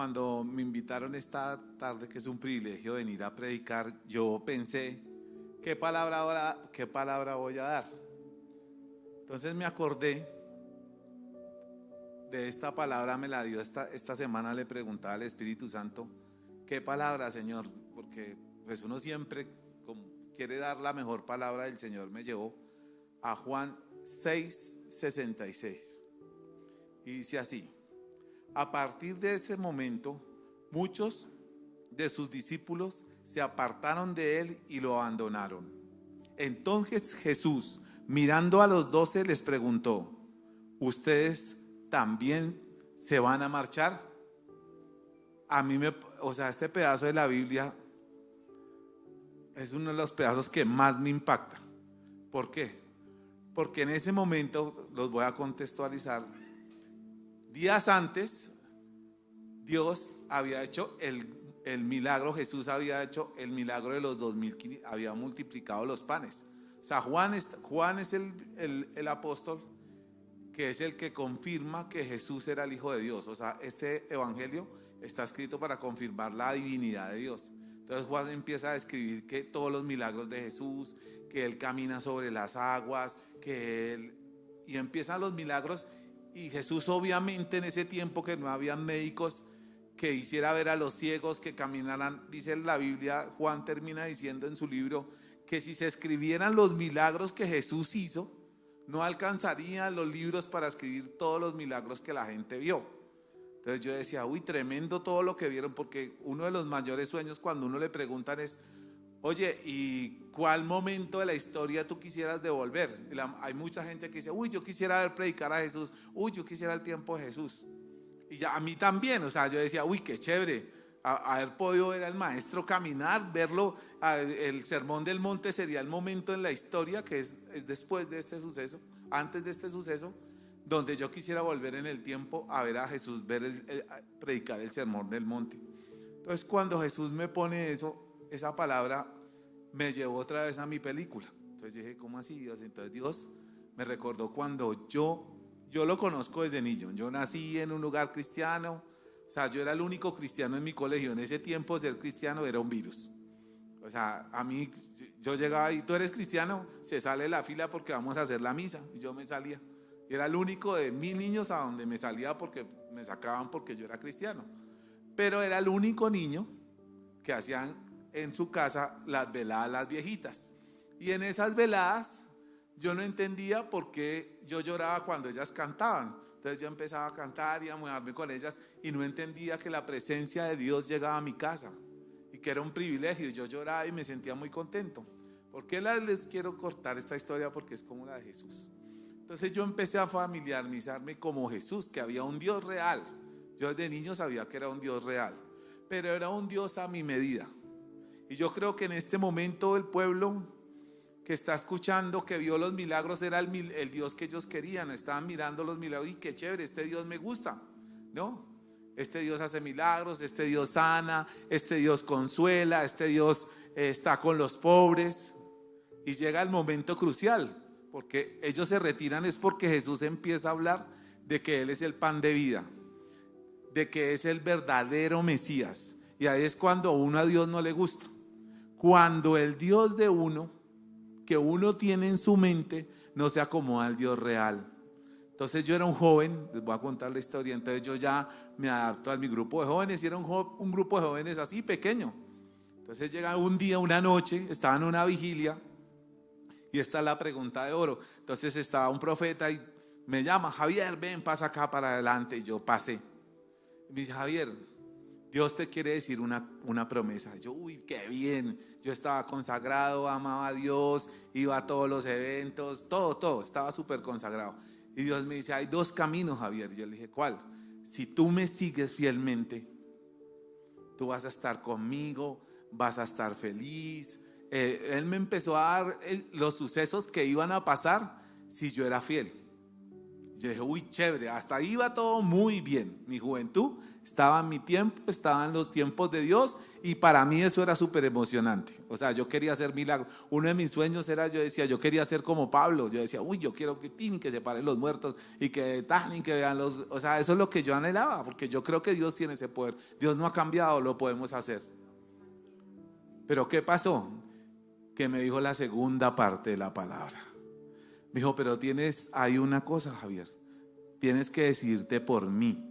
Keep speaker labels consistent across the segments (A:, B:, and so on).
A: Cuando me invitaron esta tarde, que es un privilegio venir a predicar, yo pensé, ¿qué palabra voy a dar? Entonces me acordé de esta palabra, me la dio esta semana, le preguntaba al Espíritu Santo, ¿qué palabra, Señor? Porque pues uno siempre quiere dar la mejor palabra del Señor. Me llevó a Juan 6:66 y dice así: a partir de ese momento, muchos de sus discípulos se apartaron de él y lo abandonaron. Entonces Jesús, mirando a los 12, les preguntó: ¿ustedes también se van a marchar? Este pedazo de la Biblia es uno de los pedazos que más me impacta. ¿Por qué? Porque en ese momento, los voy a contextualizar, días antes, Dios había hecho el milagro, Jesús había hecho el milagro de los 2.500, había multiplicado los panes. O sea, Juan es el apóstol que es el que confirma que Jesús era el Hijo de Dios. O sea, este evangelio está escrito para confirmar la divinidad de Dios. Entonces Juan empieza a describir que todos los milagros de Jesús, que Él camina sobre las aguas, y empiezan los milagros. Y Jesús, obviamente, en ese tiempo que no había médicos que hiciera ver a los ciegos, que caminaran, dice la Biblia, Juan termina diciendo en su libro que si se escribieran los milagros que Jesús hizo, no alcanzarían los libros para escribir todos los milagros que la gente vio. Entonces yo decía, uy, tremendo todo lo que vieron, porque uno de los mayores sueños cuando uno le preguntan es: oye, ¿y cuál momento de la historia tú quisieras devolver? Hay mucha gente que dice, uy, yo quisiera ver predicar a Jesús, uy, yo quisiera el tiempo de Jesús. Y ya a mí también, o sea, yo decía, uy, qué chévere haber podido ver al maestro caminar, verlo. El sermón del monte sería el momento en la historia que es después de este suceso, antes de este suceso, donde yo quisiera volver en el tiempo a ver a Jesús, predicar el sermón del monte. Entonces cuando Jesús me pone esa palabra, me llevó otra vez a mi película. Entonces dije, ¿cómo así, Dios? Entonces Dios me recordó cuando yo lo conozco desde niño. Yo nací en un lugar cristiano. O sea, yo era el único cristiano en mi colegio. En ese tiempo ser cristiano era un virus. O sea, a mí, yo llegaba y ¿tú eres cristiano? Se sale la fila porque vamos a hacer la misa. Y yo me salía. Era el único de 1.000 niños a donde me salía porque me sacaban porque yo era cristiano. Pero era el único niño que hacían en su casa las veladas las viejitas. Y en esas veladas yo no entendía por qué yo lloraba cuando ellas cantaban. Entonces yo empezaba a cantar y a moverme con ellas y no entendía que la presencia de Dios llegaba a mi casa y que era un privilegio. Yo lloraba y me sentía muy contento. ¿Por qué les quiero cortar esta historia? Porque es como la de Jesús. Entonces yo empecé a familiarizarme como Jesús, que había un Dios real. Yo desde niño sabía que era un Dios real, pero era un Dios a mi medida. Y yo creo que en este momento el pueblo que está escuchando, que vio los milagros, era el Dios que ellos querían. Estaban mirando los milagros y qué chévere, este Dios me gusta, ¿no? Este Dios hace milagros, este Dios sana, este Dios consuela, este Dios está con los pobres. Y llega el momento crucial, porque ellos se retiran es porque Jesús empieza a hablar de que Él es el pan de vida, de que es el verdadero Mesías. Y ahí es cuando uno a Dios no le gusta. Cuando el Dios de uno, que uno tiene en su mente, no se acomoda al Dios real. Entonces yo era un joven, les voy a contar la historia. Entonces yo ya me adapto a mi grupo de jóvenes y era un grupo de jóvenes así pequeño. Entonces llega un día, una noche, estaba en una vigilia y esta es la pregunta de oro. Entonces estaba un profeta y me llama: Javier, ven, pasa acá para adelante. Y yo pasé. Y me dice: Javier, Dios te quiere decir una promesa. Yo, uy, qué bien. Yo estaba consagrado, amaba a Dios, iba a todos los eventos, todo, estaba súper consagrado. Y Dios me dice: hay dos caminos, Javier. Yo le dije: ¿cuál? Si tú me sigues fielmente, tú vas a estar conmigo, vas a estar feliz. Él me empezó a dar los sucesos que iban a pasar si yo era fiel. Yo dije, uy, chévere, hasta ahí iba todo muy bien. Mi juventud estaba en mi tiempo, estaba en los tiempos de Dios, y para mí eso era súper emocionante. O sea, yo quería hacer milagros. Uno de mis sueños era, yo decía, yo quería ser como Pablo. Yo decía, uy, yo quiero que se paren los muertos y que que vean los... O sea, eso es lo que yo anhelaba, porque yo creo que Dios tiene ese poder. Dios no ha cambiado, lo podemos hacer. Pero ¿qué pasó? Que me dijo la segunda parte de la palabra. Me dijo, pero hay una cosa, Javier, tienes que decidirte por mí,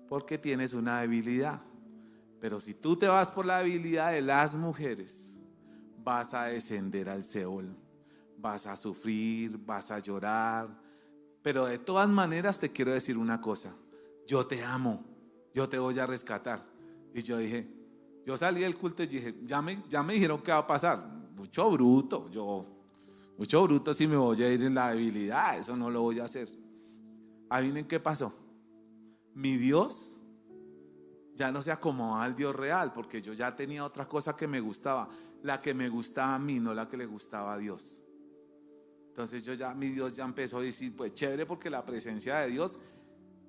A: porque tienes una debilidad. Pero si tú te vas por la debilidad de las mujeres, vas a descender al Seol, vas a sufrir, vas a llorar. Pero de todas maneras te quiero decir una cosa: yo te amo, yo te voy a rescatar. Y yo dije, yo salí del culto y dije, ya me dijeron qué va a pasar. Mucho bruto si me voy a ir en la debilidad, eso no lo voy a hacer. ¿Adivinen qué pasó? Mi Dios ya no se acomodaba al Dios real, porque yo ya tenía otra cosa que me gustaba, la que me gustaba a mí, no la que le gustaba a Dios. Entonces mi Dios ya empezó a decir, pues chévere, porque la presencia de Dios.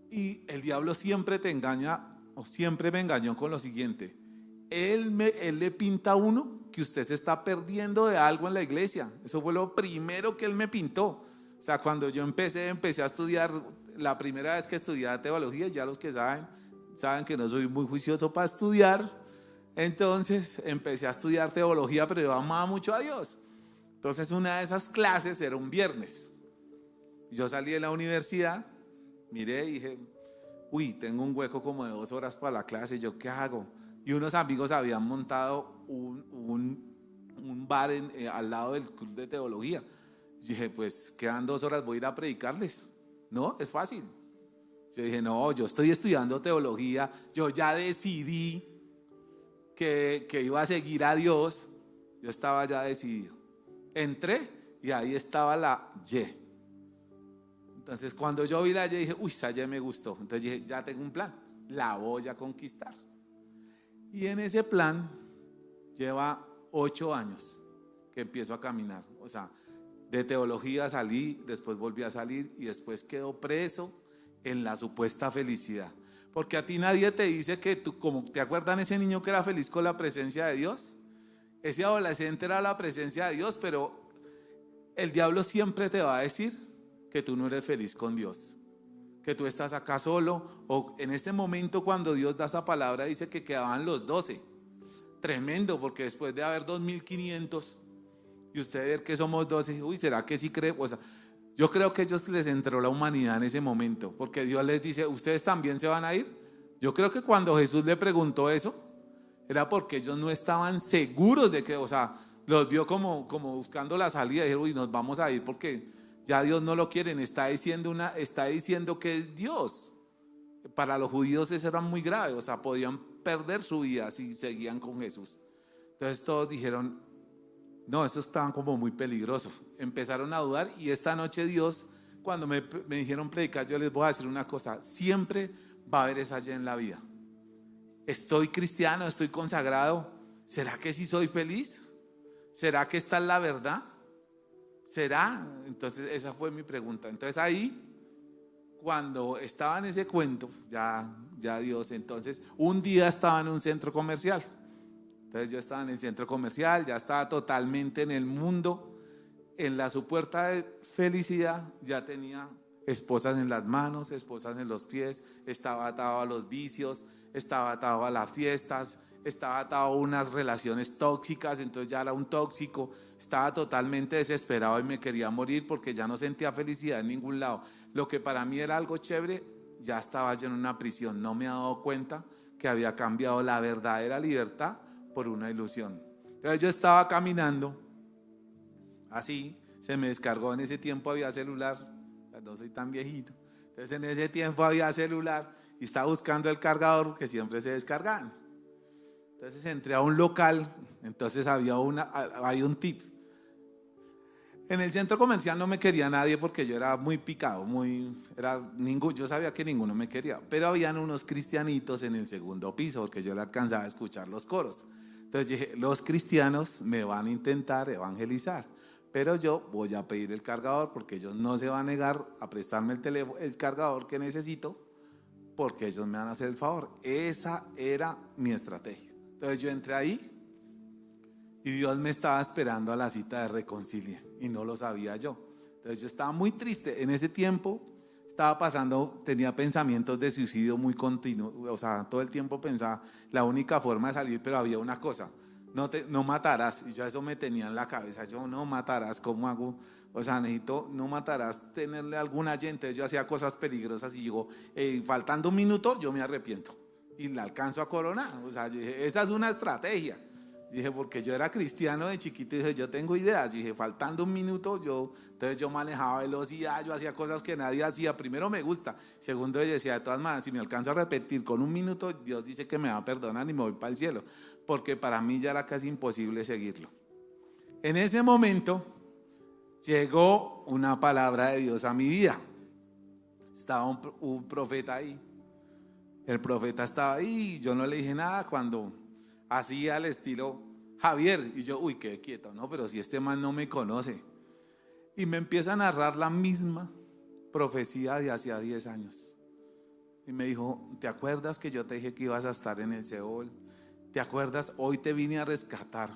A: Y el diablo siempre te engaña, o siempre me engañó con lo siguiente: él le pinta a uno que usted se está perdiendo de algo en la iglesia. Eso fue lo primero que él me pintó. O sea, cuando yo empecé a estudiar, la primera vez que estudié teología, ya los que saben que no soy muy juicioso para estudiar. Entonces empecé a estudiar teología, pero yo amaba mucho a Dios. Entonces una de esas clases era un viernes. Yo salí de la universidad, miré y dije, uy, tengo un hueco como de 2 horas para la clase, ¿yo qué hago? Y unos amigos habían montado un bar al lado del club de teología. Yo dije, pues quedan 2 horas, voy a ir a predicarles. No, es fácil. Yo dije, no, yo estoy estudiando teología, yo ya decidí que iba a seguir a Dios. Yo estaba ya decidido. Entré y ahí estaba la Y. Entonces cuando yo vi la Y dije, uy, esa Y me gustó. Entonces dije, ya tengo un plan, la voy a conquistar. Y en ese plan lleva 8 años que empiezo a caminar. O sea, de teología salí, después volví a salir y después quedo preso en la supuesta felicidad. Porque a ti nadie te dice que tú, como te acuerdan ese niño que era feliz con la presencia de Dios, ese adolescente era la presencia de Dios, pero el diablo siempre te va a decir que tú no eres feliz con Dios, que tú estás acá solo. O en este momento, cuando Dios da esa palabra, dice que quedaban los 12. Tremendo, porque después de haber 2500 y usted ver que somos 12, uy, ¿será que sí cree? O sea, yo creo que ellos les entró la humanidad en ese momento, porque Dios les dice, ¿ustedes también se van a ir? Yo creo que cuando Jesús le preguntó eso, era porque ellos no estaban seguros de que, o sea, los vio como buscando la salida y dijeron, uy, nos vamos a ir porque ya Dios no lo quieren. Está diciendo que es Dios. Para los judíos eso era muy grave, o sea, podían perder su vida si seguían con Jesús. Entonces todos dijeron, no, eso estaba como muy peligroso. Empezaron a dudar, y esta noche Dios, cuando me dijeron predicar, yo les voy a decir una cosa: siempre va a haber esa Y en la vida. Estoy cristiano, estoy consagrado, ¿será que sí soy feliz? ¿Será que esta es la verdad? ¿Será? Entonces esa fue mi pregunta. Entonces ahí, cuando estaba en ese cuento, ya Dios, entonces un día estaba en un centro comercial. Entonces yo estaba en el centro comercial, ya estaba totalmente en el mundo, en la supuesta felicidad. Ya tenía esposas en las manos, esposas en los pies, estaba atado a los vicios, estaba atado a las fiestas, estaba atado a unas relaciones tóxicas. Entonces ya era un tóxico, estaba totalmente desesperado y me quería morir porque ya no sentía felicidad en ningún lado. Lo que para mí era algo chévere, ya estaba yo en una prisión. No me había dado cuenta que había cambiado la verdadera libertad por una ilusión. Entonces yo estaba caminando así, se me descargó. En ese tiempo había celular, no soy tan viejito. Entonces en ese tiempo había celular y estaba buscando el cargador porque siempre se descargaban. Entonces entré a un local. Entonces había un tip. En el centro comercial no me quería nadie porque yo era muy picado, yo sabía que ninguno me quería, pero habían unos cristianitos en el segundo piso porque yo le alcanzaba a escuchar los coros. Entonces dije, los cristianos me van a intentar evangelizar, pero yo voy a pedir el cargador porque ellos no se van a negar a prestarme el cargador que necesito, porque ellos me van a hacer el favor. Esa era mi estrategia. Entonces yo entré ahí y Dios me estaba esperando a la cita de reconcilia y no lo sabía yo. Entonces yo estaba muy triste. En ese tiempo tenía pensamientos de suicidio muy continuos. O sea, todo el tiempo pensaba la única forma de salir, pero había una cosa: no matarás. Y yo eso me tenía en la cabeza. Yo, no matarás, ¿cómo hago? O sea, no matarás, tenerle alguna gente. Yo hacía cosas peligrosas y digo, faltando un minuto yo me arrepiento y la alcanzo a coronar. O sea, yo dije, esa es una estrategia. Dije, porque yo era cristiano de chiquito y dije, yo tengo ideas. Dije, faltando un minuto, entonces yo manejaba velocidad, yo hacía cosas que nadie hacía. Primero, me gusta. Segundo, yo decía, de todas maneras, si me alcanzo a repetir con un minuto, Dios dice que me va a perdonar y me voy para el cielo. Porque para mí ya era casi imposible seguirlo. En ese momento llegó una palabra de Dios a mi vida. Estaba un profeta ahí. El profeta estaba ahí y yo no le dije nada cuando hacía al estilo Javier. Y yo, uy, quedé quieto, no, pero si este man no me conoce. Y me empieza a narrar la misma profecía de hacía 10 años. Y me dijo, ¿te acuerdas que yo te dije que ibas a estar en el Seol? ¿Te acuerdas? Hoy te vine a rescatar.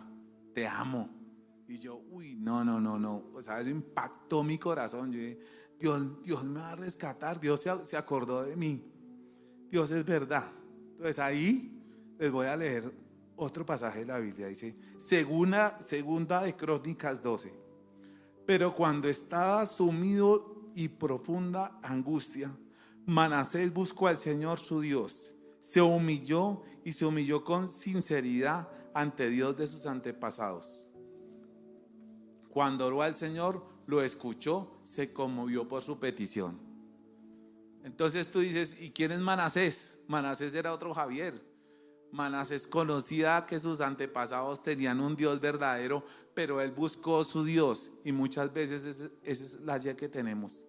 A: Te amo. Y yo, uy, no. O sea, eso impactó mi corazón. Yo dije, Dios me va a rescatar. Dios se acordó de mí. Dios es verdad. Entonces ahí les voy a leer otro pasaje de la Biblia. Dice, segunda de Crónicas 12. Pero cuando estaba sumido y profunda angustia, Manasés buscó al Señor su Dios. Se humilló con sinceridad ante Dios de sus antepasados. Cuando oró al Señor, lo escuchó, se conmovió por su petición. Entonces tú dices, ¿y quién es Manasés? Manasés era otro Javier. Manasés conocía que sus antepasados tenían un Dios verdadero, pero él buscó su Dios. Y muchas veces esa es la idea que tenemos,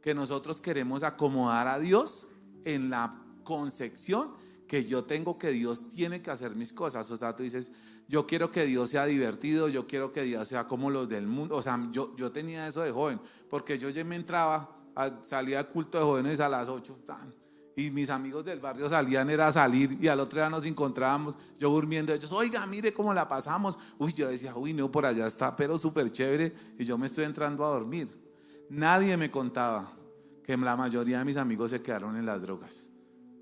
A: que nosotros queremos acomodar a Dios en la concepción que yo tengo, que Dios tiene que hacer mis cosas. O sea, tú dices, yo quiero que Dios sea divertido, yo quiero que Dios sea como los del mundo. O sea, yo tenía eso de joven, porque yo ya me entraba, salía al culto de jóvenes a las 8, y mis amigos del barrio salían, era a salir, y al otro día nos encontrábamos, yo durmiendo, ellos, oiga, mire cómo la pasamos. Uy, yo decía, uy, no, por allá está, pero súper chévere, y yo me estoy entrando a dormir. Nadie me contaba que la mayoría de mis amigos se quedaron en las drogas.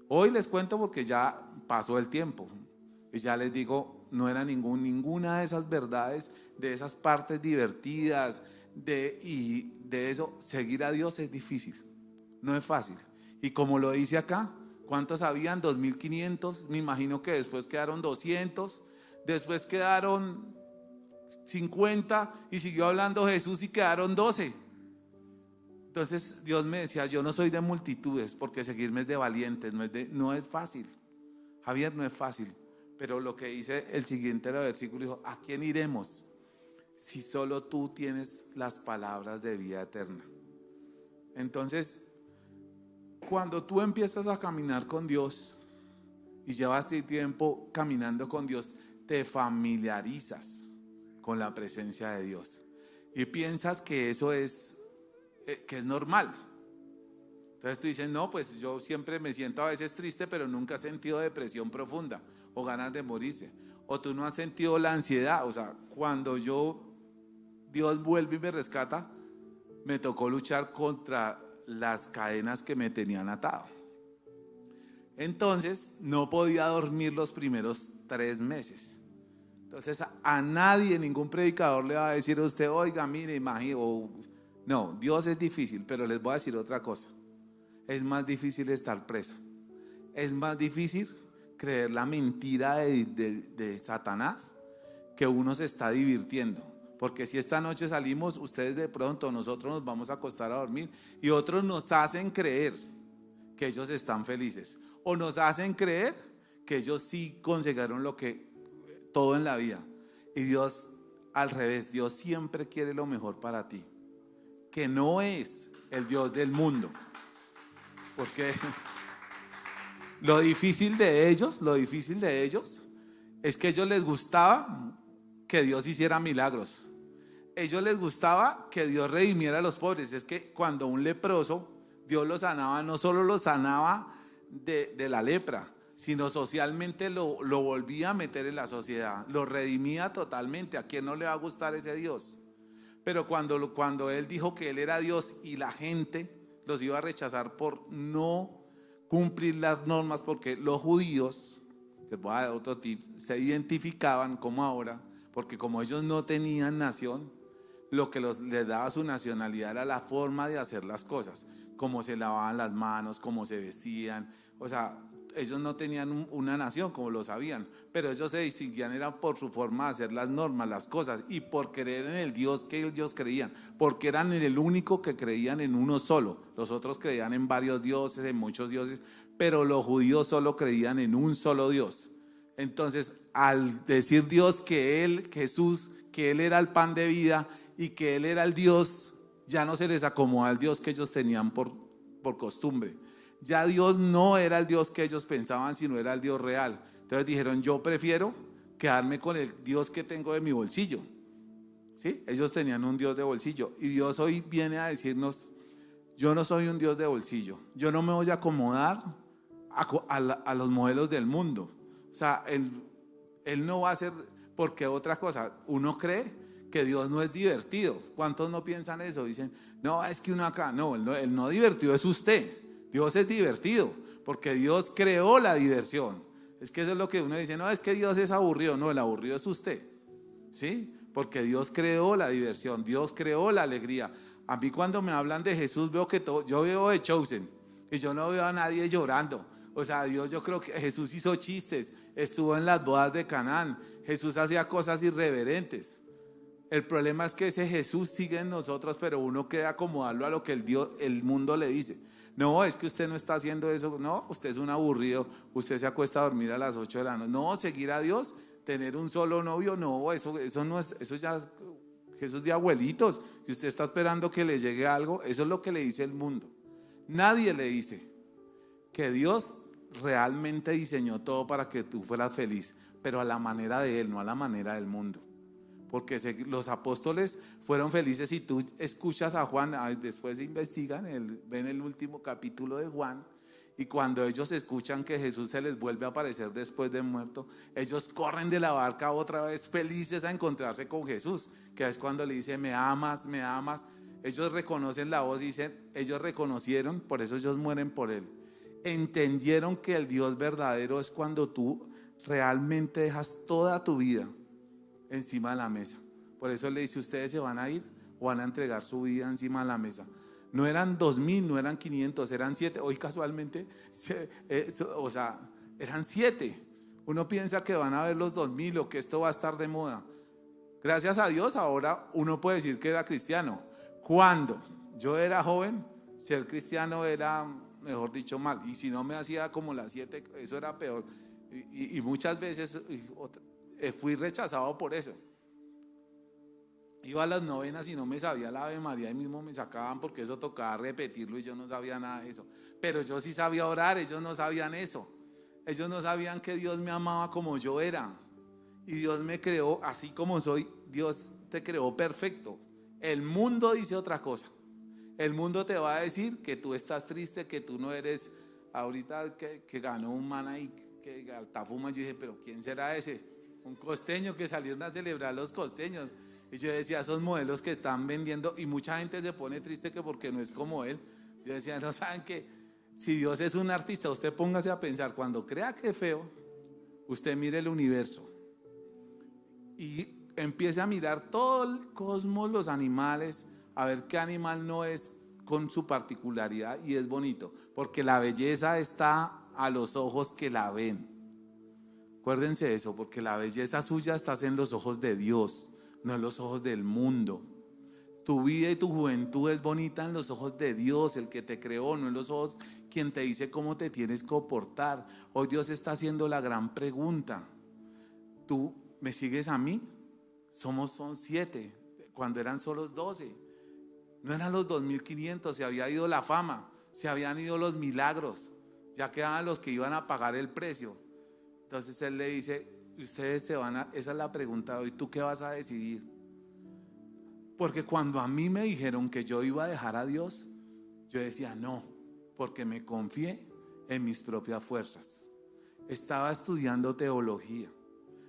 A: Hoy les cuento porque ya pasó el tiempo y ya les digo, no era ninguna de esas verdades, de esas partes divertidas, y de eso. Seguir a Dios es difícil, no es fácil. Y como lo dice acá, ¿cuántos habían? 2.500, me imagino que después quedaron 200, después quedaron 50 y siguió hablando Jesús y quedaron 12. Entonces Dios me decía, yo no soy de multitudes, porque seguirme es de valientes, no es fácil. Javier, no es fácil. Pero lo que dice el siguiente versículo, dijo, ¿a quién iremos si solo tú tienes las palabras de vida eterna? Entonces, cuando tú empiezas a caminar con Dios y llevas tiempo caminando con Dios, te familiarizas con la presencia de Dios y piensas que eso es normal. Entonces tú dices, no, pues yo siempre me siento a veces triste, pero nunca he sentido depresión profunda o ganas de morirse. O tú no has sentido la ansiedad. O sea, cuando Dios vuelve y me rescata, me tocó luchar contra las cadenas que me tenían atado. Entonces no podía dormir los primeros 3 meses. Entonces a nadie, ningún predicador le va a decir a usted, oiga, mire, imagínate. No, Dios es difícil, pero les voy a decir otra cosa. Es más difícil estar preso. Es más difícil creer la mentira de Satanás, que uno se está divirtiendo. Porque si esta noche salimos, ustedes de pronto, nosotros nos vamos a acostar a dormir y otros nos hacen creer que ellos están felices. O nos hacen creer que ellos sí consiguieron todo en la vida. Y Dios, al revés, Dios siempre quiere lo mejor para ti. Que no es el Dios del mundo, porque lo difícil de ellos es que a ellos les gustaba que Dios hiciera milagros. ellos les gustaba que Dios redimiera a los pobres. Es que cuando un leproso, Dios lo sanaba, no solo lo sanaba de la lepra, sino socialmente lo volvía a meter en la sociedad, lo redimía totalmente. ¿A quién no le va a gustar ese Dios? Pero cuando él dijo que él era Dios y la gente los iba a rechazar por no cumplir las normas, porque los judíos, les voy a dar otro tip, se identificaban como ahora, porque como ellos no tenían nación, lo que les daba su nacionalidad era la forma de hacer las cosas, cómo se lavaban las manos, cómo se vestían. O sea, ellos no tenían una nación como lo sabían, pero ellos se distinguían era por su forma de hacer las normas, las cosas, y por creer en el Dios que ellos creían, porque eran el único que creían en uno solo. Los otros creían en varios dioses, en muchos dioses, pero los judíos solo creían en un solo Dios. Entonces, al decir Dios que Él, Jesús, que Él era el pan de vida y que Él era el Dios, ya no se les acomoda el Dios que ellos tenían por costumbre. Ya Dios no era el Dios que ellos pensaban, sino era el Dios real. Entonces dijeron, yo prefiero quedarme con el Dios que tengo de mi bolsillo. ¿Sí? Ellos tenían un Dios de bolsillo. Y Dios hoy viene a decirnos, yo no soy un Dios de bolsillo. Yo no me voy a acomodar a los modelos del mundo. O sea, él no va a ser, porque otra cosa, uno cree que Dios no es divertido. ¿Cuántos no piensan eso? Dicen, no, es que uno acá, no, el no divertido es usted. Dios es divertido, porque Dios creó la diversión. Es que eso es lo que uno dice, no, es que Dios es aburrido. No, el aburrido es usted, ¿sí? Porque Dios creó la diversión, Dios creó la alegría. A mí cuando me hablan de Jesús veo que todo, yo veo The Chosen y yo no veo a nadie llorando. O sea, Dios, yo creo que Jesús hizo chistes, estuvo en las bodas de Canaán, Jesús hacía cosas irreverentes. El problema es que ese Jesús sigue en nosotros, pero uno queda acomodarlo a lo que el mundo le dice. No, es que usted no está haciendo eso. No, usted es un aburrido. Usted se acuesta a dormir a las 8 de la noche. No, seguir a Dios, tener un solo novio. No, eso no es, eso ya es Jesús de abuelitos. Y usted está esperando que le llegue algo. Eso es lo que le dice el mundo. Nadie le dice que Dios realmente diseñó todo para que tú fueras feliz, pero a la manera de Él, no a la manera del mundo. Porque los apóstoles fueron felices. Si tú escuchas a Juan, después investigan, ven el último capítulo de Juan, y cuando ellos escuchan que Jesús se les vuelve a aparecer después de muerto, ellos corren de la barca otra vez felices a encontrarse con Jesús, que es cuando le dice, me amas, me amas. Ellos reconocen la voz y dicen, ellos reconocieron, por eso ellos mueren por Él. Entendieron que el Dios verdadero es cuando tú realmente dejas toda tu vida encima de la mesa. Por eso le dice, ustedes se van a ir o van a entregar su vida encima de la mesa. No eran 2000, no eran 500, eran 7. Hoy casualmente, o sea, eran 7. Uno piensa que van a haber los 2000 o que esto va a estar de moda. Gracias a Dios ahora uno puede decir que era cristiano. Cuando yo era joven, ser cristiano era, mejor dicho, mal. Y si no me hacía como las 7, eso era peor. Y muchas veces fui rechazado por eso. Iba a las novenas y no me sabía la Ave María y mismo me sacaban porque eso tocaba repetirlo y yo no sabía nada de eso. Pero yo sí sabía orar, ellos no sabían eso. Ellos no sabían que Dios me amaba como yo era. Y Dios me creó así como soy. Dios te creó perfecto. El mundo dice otra cosa. El mundo te va a decir que tú estás triste, que tú no eres. Ahorita que ganó un man ahí, que Altafuma, yo dije, pero ¿quién será ese? Un costeño, que salieron a celebrar los costeños. Y yo decía, esos modelos que están vendiendo, y mucha gente se pone triste que porque no es como él. Yo decía, no saben que si Dios es un artista, usted póngase a pensar, cuando crea que es feo, usted mire el universo y empiece a mirar todo el cosmos, los animales, a ver qué animal no es con su particularidad y es bonito, porque la belleza está a los ojos que la ven. Acuérdense de eso, porque la belleza suya está en los ojos de Dios, no en los ojos del mundo. Tu vida y tu juventud es bonita en los ojos de Dios, el que te creó, no en los ojos quien te dice cómo te tienes que comportar. Hoy Dios está haciendo la gran pregunta. ¿Tú me sigues a mí? Son 7, cuando eran solo 12. No eran los 2500, se había ido la fama, se habían ido los milagros, ya quedaban los que iban a pagar el precio. Entonces Él le dice, ustedes se van a, esa es la pregunta de hoy, ¿tú qué vas a decidir? Porque cuando a mí me dijeron que yo iba a dejar a Dios, yo decía no, porque me confié en mis propias fuerzas. Estaba estudiando teología,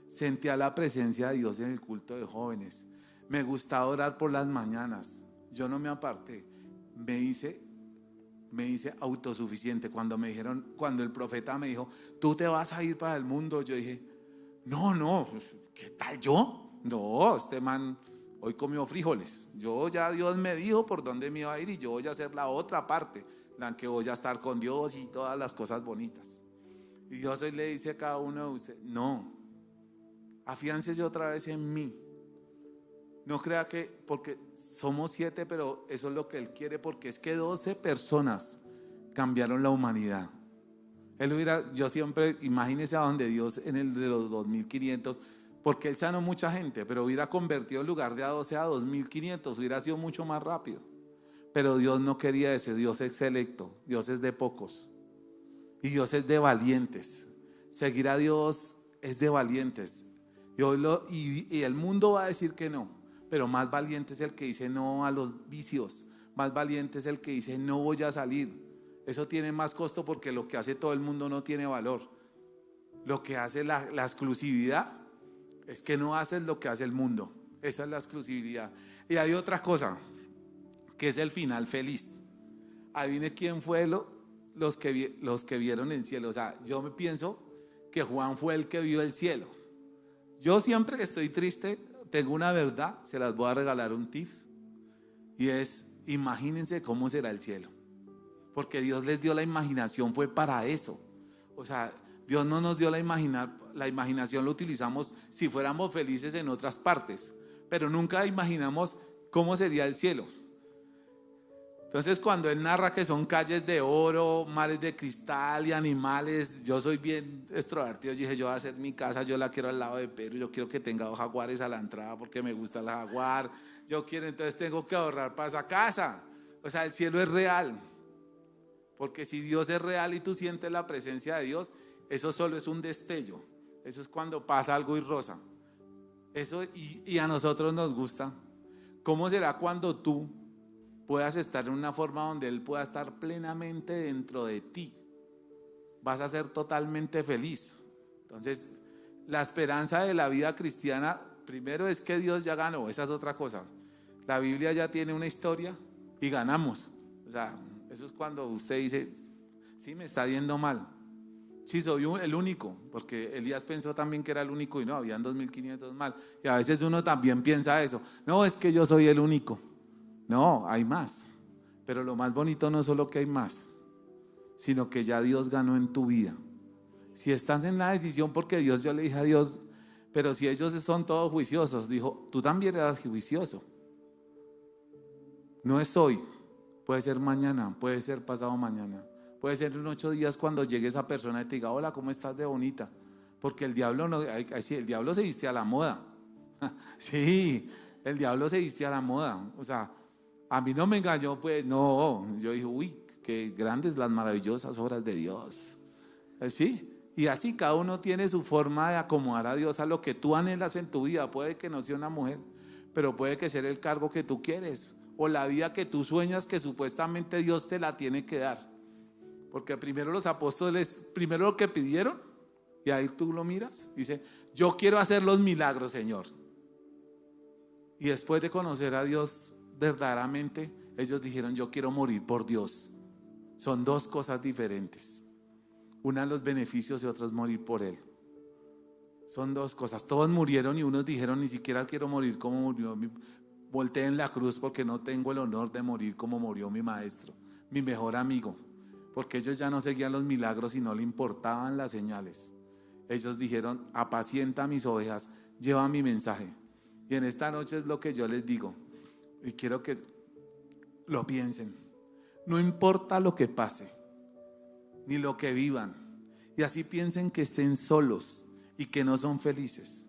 A: sentía la presencia de Dios en el culto de jóvenes, me gustaba orar por las mañanas, yo no me aparté, me hice autosuficiente. Cuando el profeta me dijo, tú te vas a ir para el mundo, yo dije, no, ¿qué tal yo? No, este man hoy comió frijoles. Dios me dijo por dónde me iba a ir y yo voy a hacer la otra parte, la que voy a estar con Dios y todas las cosas bonitas. Y Dios hoy le dice a cada uno de ustedes, no, afiáncese otra vez en mí. No crea que, porque somos 7, pero eso es lo que Él quiere, porque es que 12 personas cambiaron la humanidad. Yo siempre, imagínese a donde Dios en el de los 2500, porque Él sanó mucha gente, pero hubiera convertido en lugar de a 12 a 2500, hubiera sido mucho más rápido. Pero Dios no quería eso. Dios es selecto, Dios es de pocos y Dios es de valientes. Seguir a Dios es de valientes. Y el mundo va a decir que no, pero más valiente es el que dice no a los vicios, más valiente es el que dice no voy a salir. Eso tiene más costo, porque lo que hace todo el mundo no tiene valor. Lo que hace la exclusividad es que no haces lo que hace el mundo. Esa es la exclusividad. Y hay otra cosa, que es el final feliz. Adivine quién fue los que vieron el cielo. O sea, yo me pienso que Juan fue el que vio el cielo. Yo siempre que estoy triste tengo una verdad, se las voy a regalar un tip, y es: imagínense cómo será el cielo, porque Dios les dio la imaginación, fue para eso. O sea, Dios no nos dio la imaginación, lo utilizamos si fuéramos felices en otras partes, pero nunca imaginamos cómo sería el cielo. Entonces, cuando Él narra que son calles de oro, mares de cristal y animales, yo soy bien extrovertido. Yo dije, yo voy a hacer mi casa, yo la quiero al lado de Pedro, yo quiero que tenga 2 jaguares a la entrada porque me gusta el jaguar. Entonces tengo que ahorrar para esa casa. O sea, el cielo es real. Porque si Dios es real y tú sientes la presencia de Dios, eso solo es un destello. Eso es cuando pasa algo y rosa. Eso, y a nosotros nos gusta. ¿Cómo será cuando tú puedas estar en una forma donde Él pueda estar plenamente dentro de ti? Vas a ser totalmente feliz. Entonces, la esperanza de la vida cristiana, primero es que Dios ya ganó. Esa es otra cosa. La Biblia ya tiene una historia y ganamos. O sea, eso es cuando usted dice, sí, me está yendo mal, sí, soy el único, porque Elías pensó también que era el único y no, habían 2500 mal. Y a veces uno también piensa eso, no, es que yo soy el único. No, hay más. Pero lo más bonito no es solo que hay más, sino que ya Dios ganó en tu vida. Si estás en la decisión, porque yo le dije a Dios, pero si ellos son todos juiciosos, dijo, tú también eras juicioso. No es hoy, puede ser mañana, puede ser pasado mañana, puede ser en 8 días cuando llegue esa persona y te diga, hola, ¿cómo estás de bonita? Porque el diablo no, el diablo se viste a la moda. Sí, el diablo se viste a la moda. O sea, a mí no me engañó, pues no. Yo dije, uy, qué grandes las maravillosas obras de Dios. Sí, y así cada uno tiene su forma de acomodar a Dios a lo que tú anhelas en tu vida. Puede que no sea una mujer, pero puede que sea el cargo que tú quieres, o la vida que tú sueñas, que supuestamente Dios te la tiene que dar. Porque primero los apóstoles, primero lo que pidieron, y ahí tú lo miras, dice, yo quiero hacer los milagros, Señor. Y después de conocer a Dios verdaderamente, ellos dijeron, yo quiero morir por Dios. Son 2 cosas diferentes. Una, los beneficios, y otra es morir por Él. Son 2 cosas. Todos murieron y unos dijeron, ni siquiera quiero morir como murió volteé en la cruz, porque no tengo el honor de morir como murió mi maestro, mi mejor amigo. Porque ellos ya no seguían los milagros y no le importaban las señales. Ellos dijeron, apacienta mis ovejas, lleva mi mensaje. Y en esta noche es lo que yo les digo, y quiero que lo piensen. No importa lo que pase, ni lo que vivan, y así piensen que estén solos y que no son felices.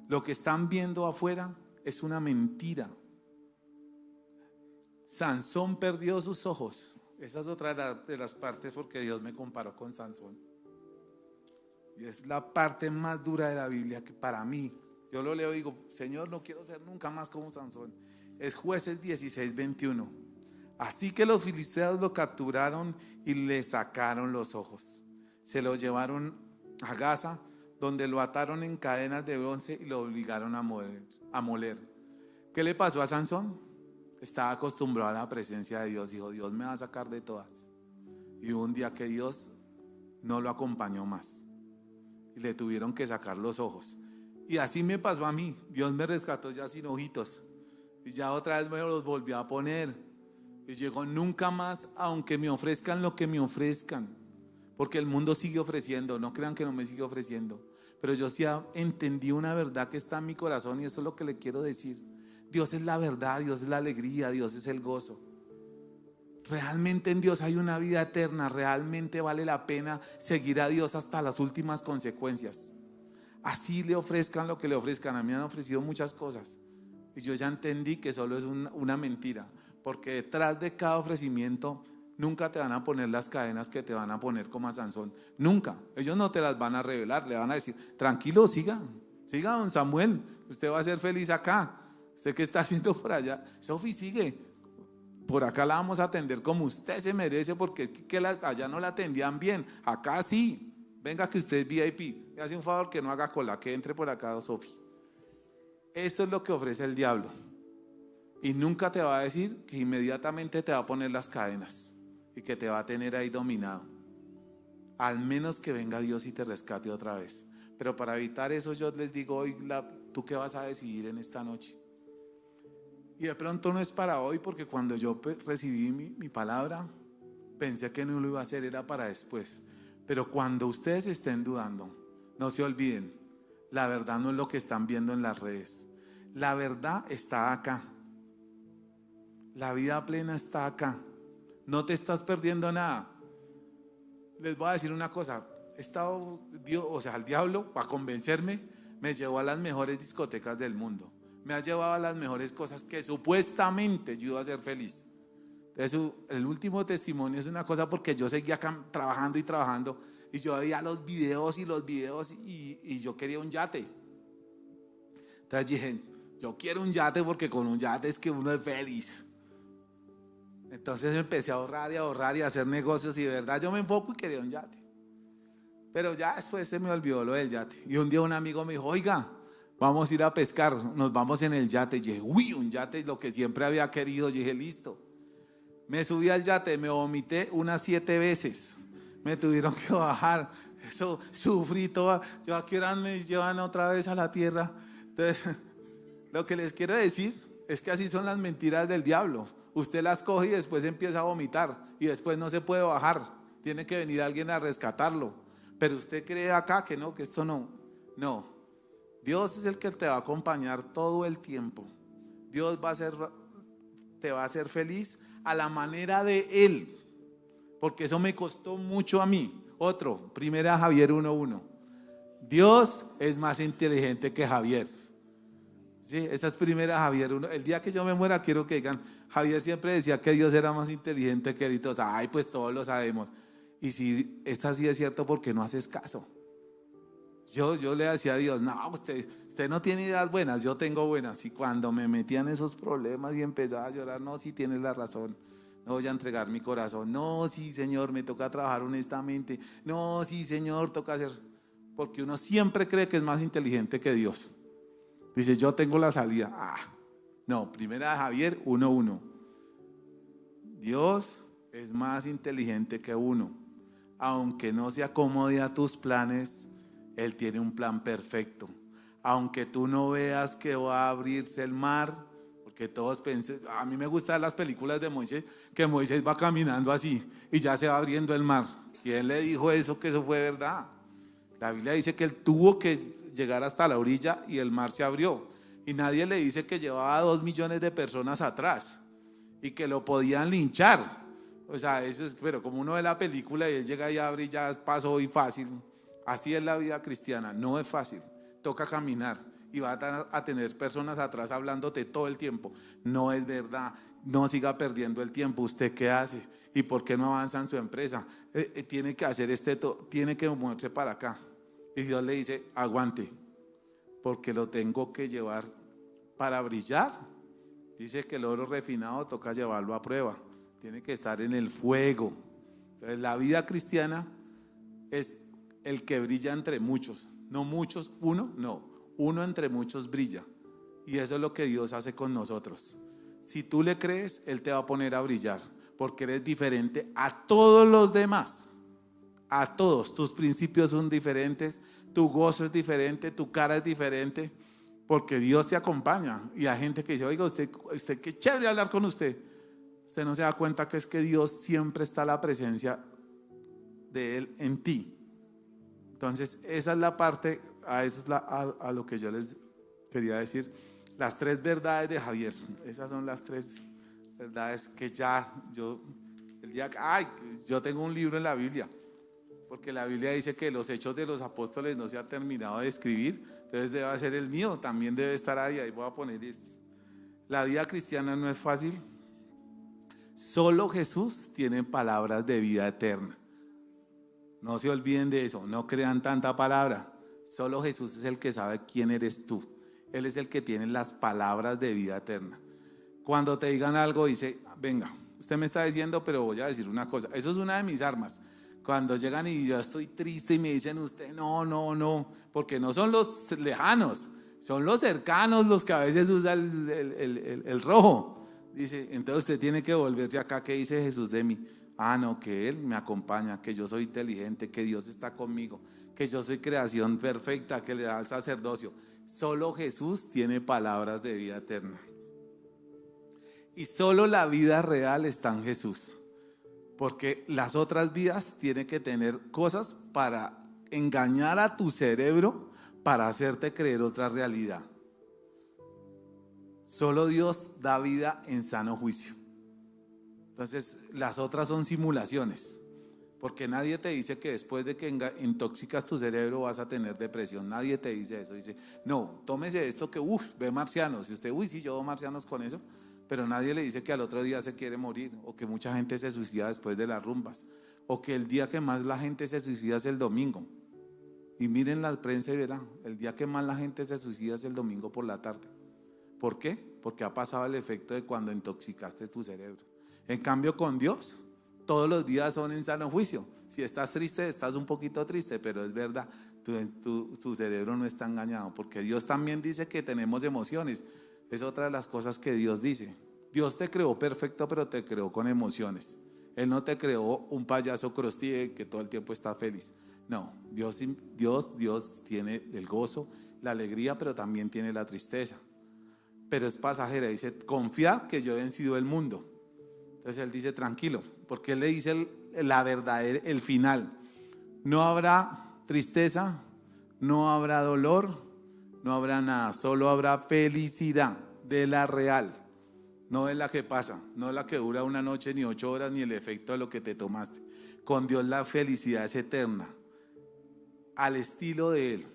A: Lo que están viendo afuera es una mentira. Sansón perdió sus ojos. Esa es otra de las partes, porque Dios me comparó con Sansón. Y es la parte más dura de la Biblia, que para mí, yo lo leo y digo, Señor, no quiero ser nunca más como Sansón. Es Jueces 16:21. Así que los filisteos lo capturaron y le sacaron los ojos. Se lo llevaron a Gaza, donde lo ataron en cadenas de bronce y lo obligaron a moler. ¿Qué le pasó a Sansón? Estaba acostumbrado a la presencia de Dios. Dijo, Dios me va a sacar de todas. Y hubo un día que Dios no lo acompañó más y le tuvieron que sacar los ojos. Y así me pasó a mí. Dios me rescató ya sin ojitos y ya otra vez me los volvió a poner. Y llegó nunca más, aunque me ofrezcan lo que me ofrezcan, porque el mundo sigue ofreciendo. No crean que no me sigue ofreciendo, pero yo sí entendí una verdad que está en mi corazón, y eso es lo que le quiero decir. Dios es la verdad, Dios es la alegría, Dios es el gozo. Realmente en Dios hay una vida eterna. Realmente vale la pena seguir a Dios hasta las últimas consecuencias. Así le ofrezcan lo que le ofrezcan. A mí me han ofrecido muchas cosas y yo ya entendí que solo es una mentira, porque detrás de cada ofrecimiento nunca te van a poner las cadenas que te van a poner como a Sansón. Nunca. Ellos no te las van a revelar. Le van a decir, tranquilo, siga, don Samuel, usted va a ser feliz acá. ¿Usted qué está haciendo por allá? Sofi, sigue. Por acá la vamos a atender como usted se merece, porque allá no la atendían bien. Acá sí. Venga que usted es VIP. Me hace un favor que no haga cola, que entre por acá, Sofi. Eso es lo que ofrece el diablo. Y nunca te va a decir que inmediatamente te va a poner las cadenas y que te va a tener ahí dominado. Al menos que venga Dios y te rescate otra vez. Pero para evitar eso, yo les digo hoy, ¿tú qué vas a decidir en esta noche? Y de pronto no es para hoy, porque cuando yo recibí mi palabra, pensé que no lo iba a hacer, era para después. Pero cuando ustedes estén dudando, no se olviden, la verdad no es lo que están viendo en las redes. La verdad está acá. La vida plena está acá. No te estás perdiendo nada. Les voy a decir una cosa. El diablo, para convencerme, me llevó a las mejores discotecas del mundo. Me ha llevado a las mejores cosas que supuestamente yo iba a ser feliz. Entonces, el último testimonio es una cosa, porque yo seguía trabajando y yo veía los videos y yo quería un yate. Entonces dije, yo quiero un yate, porque con un yate es que uno es feliz. Entonces empecé a ahorrar y a hacer negocios, y de verdad yo me enfoco y quería un yate. Pero ya después se me olvidó lo del yate. Y un día un amigo me dijo, oiga, vamos a ir a pescar, nos vamos en el yate. Y dije, uy, un yate, lo que siempre había querido. Y dije, listo. Me subí al yate, me vomité unas 7 veces. Me tuvieron que bajar. Eso, sufrí todo. Yo, ¿a qué hora me llevan otra vez a la tierra? Entonces, lo que les quiero decir es que así son las mentiras del diablo. Usted las coge y después empieza a vomitar, y después no se puede bajar. Tiene que venir alguien a rescatarlo. Pero usted cree acá que no, que esto no. No. Dios es el que te va a acompañar todo el tiempo. Dios te va a hacer feliz a la manera de Él, porque eso me costó mucho a mí. Otro, primera Javier 1:1. Dios es más inteligente que Javier. Sí, esa es primera Javier 1. El día que yo me muera quiero que digan, Javier siempre decía que Dios era más inteligente que él. Y todos, ay, pues todos lo sabemos. Y si es así, es cierto, porque no haces caso. Yo le decía a Dios, no, usted no tiene ideas buenas, yo tengo buenas. Y cuando me metían esos problemas y empezaba a llorar, no, sí tienes la razón, no voy a entregar mi corazón. No, sí, Señor, me toca trabajar honestamente. No, sí, Señor, toca hacer. Porque uno siempre cree que es más inteligente que Dios. Dice, yo tengo la salida. No, primera de Javier 1:1. Dios es más inteligente que uno. Aunque no se acomode a tus planes, Él tiene un plan perfecto. Aunque tú no veas que va a abrirse el mar, porque todos piensan, a mí me gustan las películas de Moisés, que Moisés va caminando así y ya se va abriendo el mar. Y él le dijo eso, que eso fue verdad. La Biblia dice que él tuvo que llegar hasta la orilla y el mar se abrió. Y nadie le dice que llevaba 2 millones de personas atrás y que lo podían linchar. O sea, eso es, pero como uno ve la película y él llega y abre y ya pasó y fácil. Así es la vida cristiana, no es fácil. Toca caminar y va a tener personas atrás hablándote todo el tiempo. No es verdad, no siga perdiendo el tiempo. ¿Usted qué hace? ¿Y por qué no avanza en su empresa? Tiene que hacer tiene que moverse para acá. Y Dios le dice, aguante, porque lo tengo que llevar para brillar. Dice que el oro refinado toca llevarlo a prueba, tiene que estar en el fuego. Entonces la vida cristiana es el que brilla entre muchos, no muchos, uno entre muchos brilla. Y eso es lo que Dios hace con nosotros. Si tú le crees, Él te va a poner a brillar, porque eres diferente a todos los demás. A todos, tus principios son diferentes, tu gozo es diferente, tu cara es diferente, porque Dios te acompaña. Y hay gente que dice, oiga, usted qué chévere hablar con usted. Usted no se da cuenta que es que Dios siempre está a la presencia de Él en ti. Entonces esa es la parte, a eso es a lo que yo les quería decir. Las 3 verdades de Javier, esas son las 3 verdades que ya yo tengo un libro en la Biblia, porque la Biblia dice que los hechos de los apóstoles no se ha terminado de escribir, entonces debe ser el mío, también debe estar ahí voy a poner esto. La vida cristiana no es fácil, solo Jesús tiene palabras de vida eterna. No se olviden de eso, no crean tanta palabra, solo Jesús es el que sabe quién eres tú. Él es el que tiene las palabras de vida eterna. Cuando te digan algo, dice, venga, usted me está diciendo, pero voy a decir una cosa. Eso es una de mis armas. Cuando llegan y yo estoy triste y me dicen, usted no, porque no son los lejanos, son los cercanos los que a veces usan el rojo. Dice, entonces usted tiene que volverse acá, ¿qué dice Jesús de mí? No, que Él me acompaña, que yo soy inteligente, que Dios está conmigo, que yo soy creación perfecta, que le da el sacerdocio. Solo Jesús tiene palabras de vida eterna. Y solo la vida real está en Jesús. Porque las otras vidas tienen que tener cosas para engañar a tu cerebro, para hacerte creer otra realidad. Solo Dios da vida en sano juicio. Entonces las otras son simulaciones. Porque nadie te dice que después de que intoxicas tu cerebro vas a tener depresión. Nadie te dice eso. Dice, no, tómese esto que, ve marcianos. Y usted, sí, yo veo marcianos con eso. Pero nadie le dice que al otro día se quiere morir. O que mucha gente se suicida después de las rumbas. O que el día que más la gente se suicida es el domingo. Y miren la prensa y verán, el día que más la gente se suicida es el domingo por la tarde. ¿Por qué? Porque ha pasado el efecto de cuando intoxicaste tu cerebro. En cambio con Dios, todos los días son en sano juicio. Si estás triste, estás un poquito triste, pero es verdad, tu cerebro no está engañado, porque Dios también dice que tenemos emociones. Es otra de las cosas que Dios dice. Dios te creó perfecto, pero te creó con emociones. Él no te creó un payaso crusty que todo el tiempo está feliz. No, Dios tiene el gozo, la alegría, pero también tiene la tristeza. Pero es pasajera, dice, confiad que yo he vencido el mundo. Entonces Él dice, tranquilo, porque Él le dice la verdad, el final. No habrá tristeza, no habrá dolor, no habrá nada, solo habrá felicidad de la real, no de la que pasa, no de la que dura una noche, ni 8 horas, ni el efecto de lo que te tomaste. Con Dios la felicidad es eterna, al estilo de Él.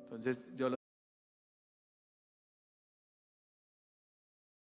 A: Entonces yo